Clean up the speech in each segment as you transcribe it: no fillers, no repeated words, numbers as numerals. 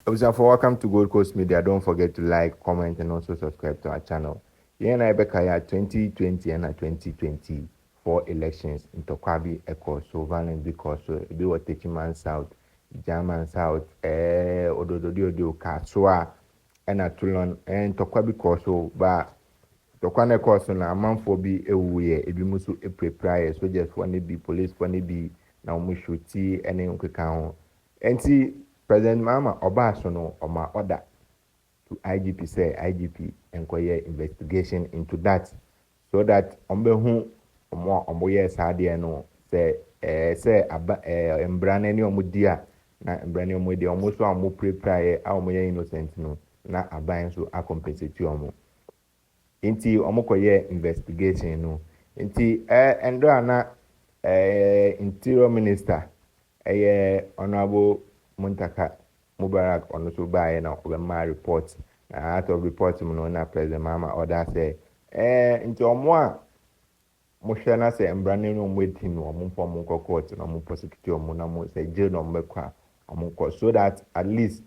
For welcome to Gold Coast Media. Don't forget to like, comment, and also subscribe to our channel. Yeah, and I back 2020 and 2024 elections in Tokwabi Echo, so violent because they were taking man south, German south, Ododio Kaswa, and a Tulon, and Tokwabi Koso, but Tokwane Koso, na amanfo bi ewuye, ebi musu prepare, so just one be police, one be na umushuti, and then ukeka enti President Mahama Obaso no Oma order to IGP say IGP enquire investigation into that so that ombehu omoye saade no say embrane ni omudia na embrane omudi omuso amu prepare a omoye innocent no na aban so a compensate omo enti omokoye investigation no enti endo ana interior minister honorable Muntaka Mubarak on so by now my report out of report na President Mahama order say into omo moshana say embrane no waiting no mo form court no mo prosecute mo na mo say jail no mekwa omo so that at least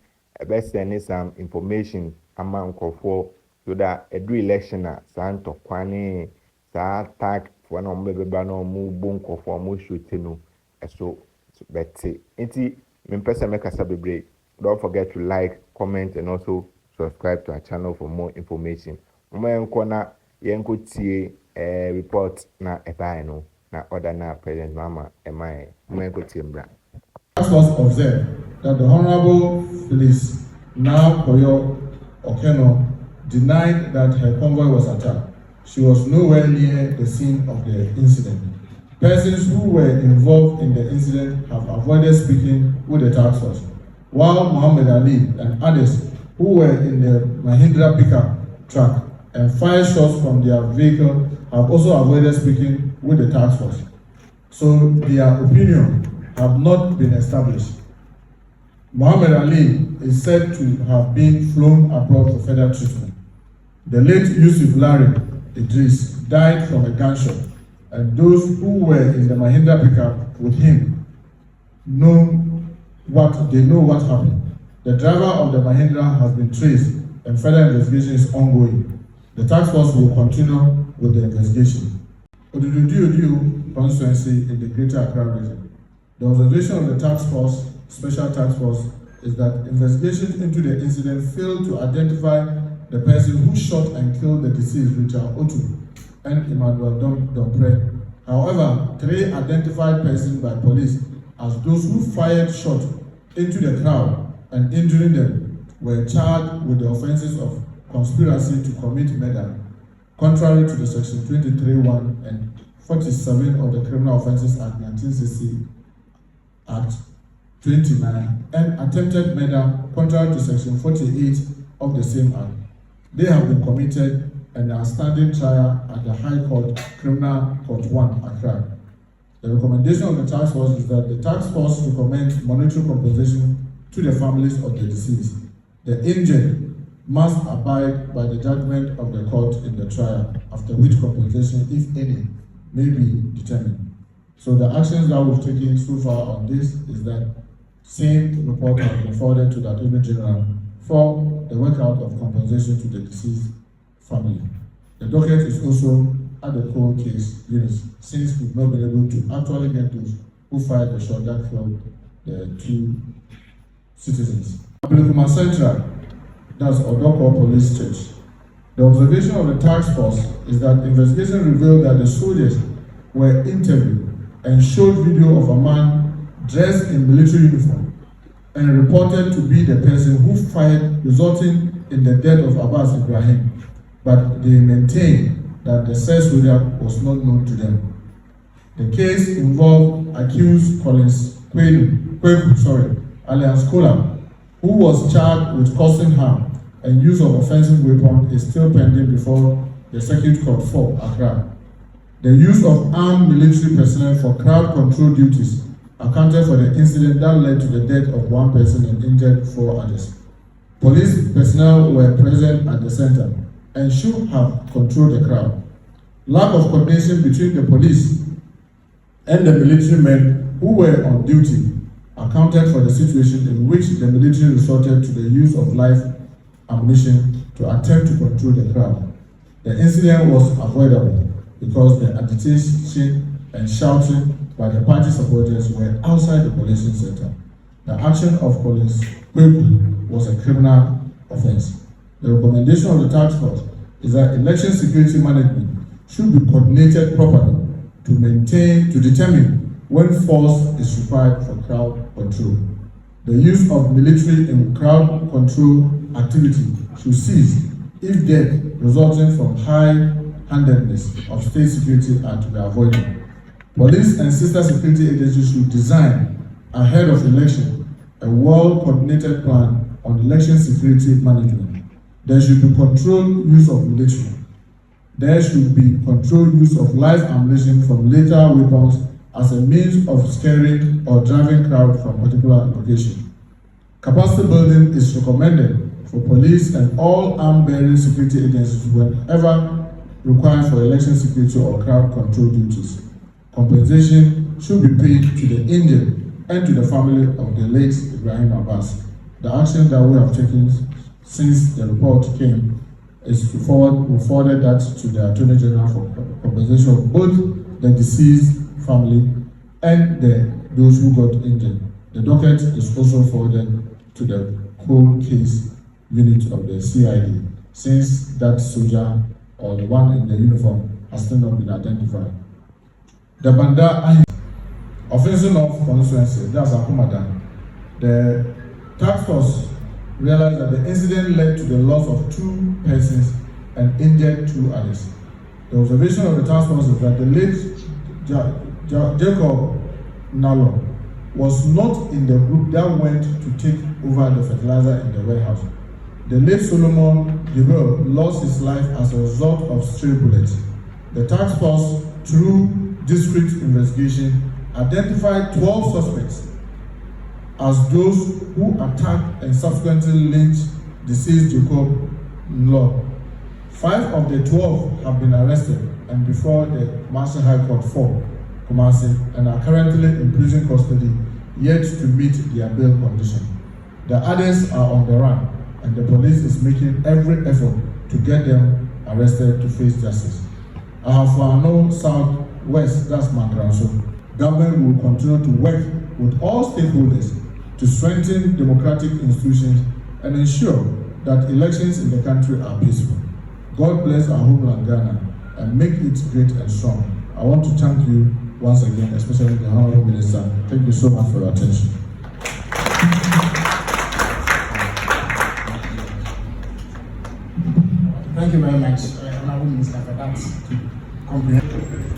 best send some information among for so that every election santo kwane sa attack for no mbeba no mo bonko for mo shoot no so better enti Mimpesa Mekasa Bebre. Don't forget to like, comment, and also subscribe to our channel for more information. Umenkona yenko tie report na ebaino na order na President Mahama emae. Umenko tie mbra. Task Force observed that the Honorable Phyllis now Koyo Okeno denied that her convoy was attacked. She was nowhere near the scene of the incident. Persons who were involved in the incident have avoided speaking with the task force, while Muhammad Ali and others who were in the Mahindra pickup truck and fired shots from their vehicle have also avoided speaking with the task force. So their opinion have not been established. Muhammad Ali is said to have been flown abroad for further treatment. The late Yusuf Larry Idris died from a gunshot, and those who were in the Mahindra pickup with him know what happened. The driver of the Mahindra has been traced and further investigation is ongoing. The task force will continue with the investigation. Odudu constituency in the Greater Accra region. The observation of the task force, special task force, is that investigations into the incident failed to identify the person who shot and killed the deceased Richard Otu and Emmanuel Dompre. However, 3 identified persons by police as those who fired shots into the crowd and injuring them were charged with the offenses of conspiracy to commit murder, contrary to the Section 23(1) and 47 of the Criminal Offences Act 1960 Act 29, and attempted murder, contrary to Section 48 of the same Act. They have been committed and are standing trial at the High Court, Criminal Court 1, Accra. The recommendation of the task force is that the task force recommends monetary compensation to the families of the deceased. The injured must abide by the judgment of the court in the trial, after which compensation, if any, may be determined. So the actions that we've taken so far on this is that same report has been forwarded to the Attorney General for the workout of compensation to the deceased family. The docket is also at the cold case unit, since we've not been able to actually get those who fired the shot that killed the 2 citizens. Abelokuma Central, that's Odoko Police Church. The observation of the task force is that investigation revealed that the soldiers were interviewed and showed video of a man dressed in military uniform and reported to be the person who fired, resulting in the death of Abbas Ibrahim. But they maintain that the said soldier was not known to them. The case involved accused Collins Kweku, alias Kola, who was charged with causing harm and use of offensive weapon, is still pending before the Circuit Court 4, Accra. The use of armed military personnel for crowd control duties accounted for the incident that led to the death of 1 person and injured 4 others. Police personnel were present at the center and should have controlled the crowd. Lack of coordination between the police and the military men who were on duty accounted for the situation in which the military resorted to the use of live ammunition to attempt to control the crowd. The incident was avoidable because the agitation and shouting by the party supporters were outside the policing center. The action of police Kweku was a criminal offense. The recommendation of the task force is that election security management should be coordinated properly to determine when force is required for crowd control. The use of military in crowd control activity should cease if death resulting from high-handedness of state security are to be avoided. Police and sister security agencies should design ahead of election a well-coordinated plan on election security management. There should be controlled use of military. There should be controlled use of live ammunition from lethal weapons as a means of scaring or driving crowd from particular location. Capacity building is recommended for police and all arm-bearing security agencies whenever required for election security or crowd control duties. Compensation should be paid to the injured and to the family of the late Ibrahim Abbas. The action that we have taken since the report came is to forward that to the Attorney General for compensation of both the deceased family and those who got injured. The docket is also forwarded to the cold case unit of the CID, since that soldier or the one in the uniform has still not been identified. The Banda offensive of constituency, that's Akumadan. The task force realized that the incident led to the loss of 2 persons and injured 2 others. The observation of the task force is that the late Jacob Nalo was not in the group that went to take over the fertilizer in the warehouse. The late Solomon Debel lost his life as a result of stray bullets. The task force, through district investigation, identified 12 suspects as those who attacked and subsequently lynched deceased Jacob Nlo. 5 of the 12 have been arrested and before the Marshal High Court 4, Kumasi, and are currently in prison custody, yet to meet their bail condition. The others are on the run, and the police is making every effort to get them arrested to face justice. Ahafano Southwest, that's Mankranso. Government will continue to work with all stakeholders to strengthen democratic institutions and ensure that elections in the country are peaceful. God bless our homeland Ghana and make it great and strong. I want to thank you once again, especially the Honorable Minister. Thank you so much for your attention. Thank you very much, Honorable Minister, for that comprehensive.